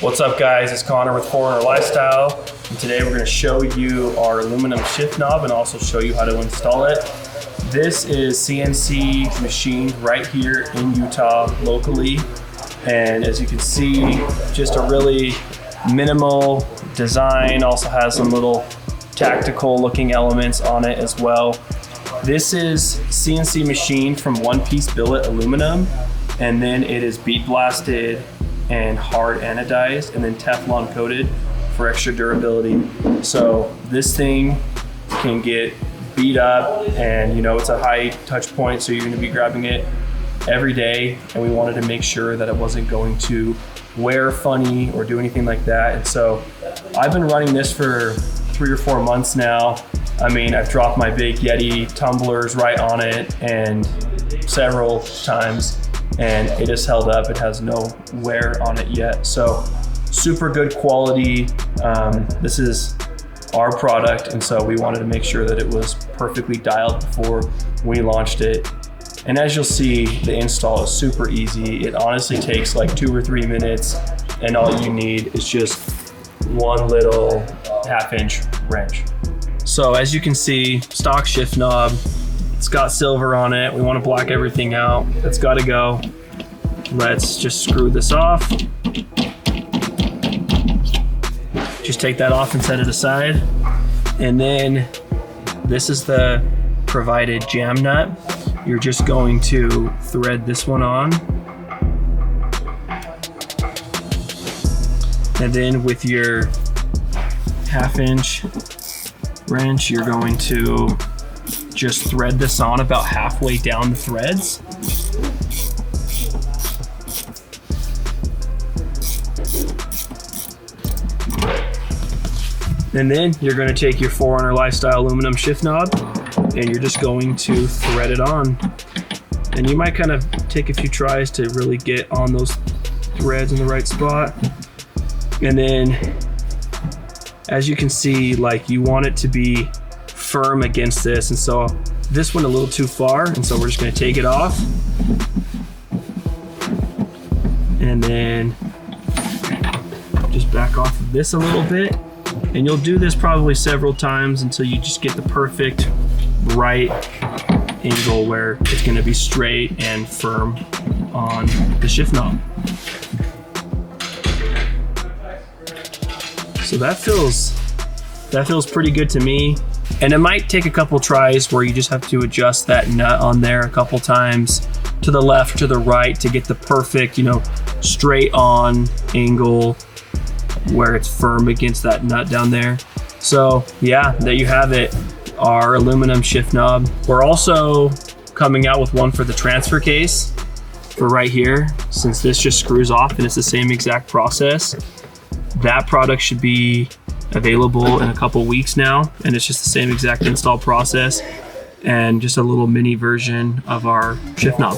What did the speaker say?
What's up guys, it's Connor with 4Runner Lifestyle, and today we're going to show you our aluminum shift knob and also show you how to install it. This is CNC machined right here in Utah locally, and as you can see, just a really minimal design, also has some little tactical looking elements on it as well. This is CNC machined from one-piece billet aluminum, and then it is bead blasted and hard anodized and then teflon coated for extra durability. So this thing can get beat up, and you know, it's a high touch point, so you're going to be grabbing it every day, and we wanted to make sure that it wasn't going to wear funny or do anything like that. And so I've been running this for 3 or 4 months now. I mean, I've dropped my big Yeti tumblers right on it and several times, and it has held up. It has no wear on it yet. So super good quality. This is our product, and so we wanted to make sure that it was perfectly dialed before we launched it. And as you'll see, the install is super easy. It honestly takes like 2 or 3 minutes, and all you need is just one little 1/2-inch wrench. So as you can see, stock shift knob, it's got silver on it. We want to block everything out. It's got to go. Let's just screw this off. Just take that off and set it aside. And then this is the provided jam nut. You're just going to thread this one on. And then with your 1/2-inch wrench, you're going to just thread this on about halfway down the threads. And then you're going to take your 4Runner Lifestyle aluminum shift knob, and you're just going to thread it on. And you might kind of take a few tries to really get on those threads in the right spot. And then as you can see, like, you want it to be firm against this, and so this went a little too far, and so we're just going to take it off. And then just back off of this a little bit, and you'll do this probably several times until you just get the perfect right angle where it's going to be straight and firm on the shift knob. So that feels pretty good to me. And it might take a couple tries where you just have to adjust that nut on there a couple times to the left, to the right, to get the perfect, you know, straight on angle where it's firm against that nut down there. So yeah, there you have it, our aluminum shift knob. We're also coming out with one for the transfer case for right here, since this just screws off and it's the same exact process. That product should be available in a couple weeks now, and it's just the same exact install process and just a little mini version of our shift knob.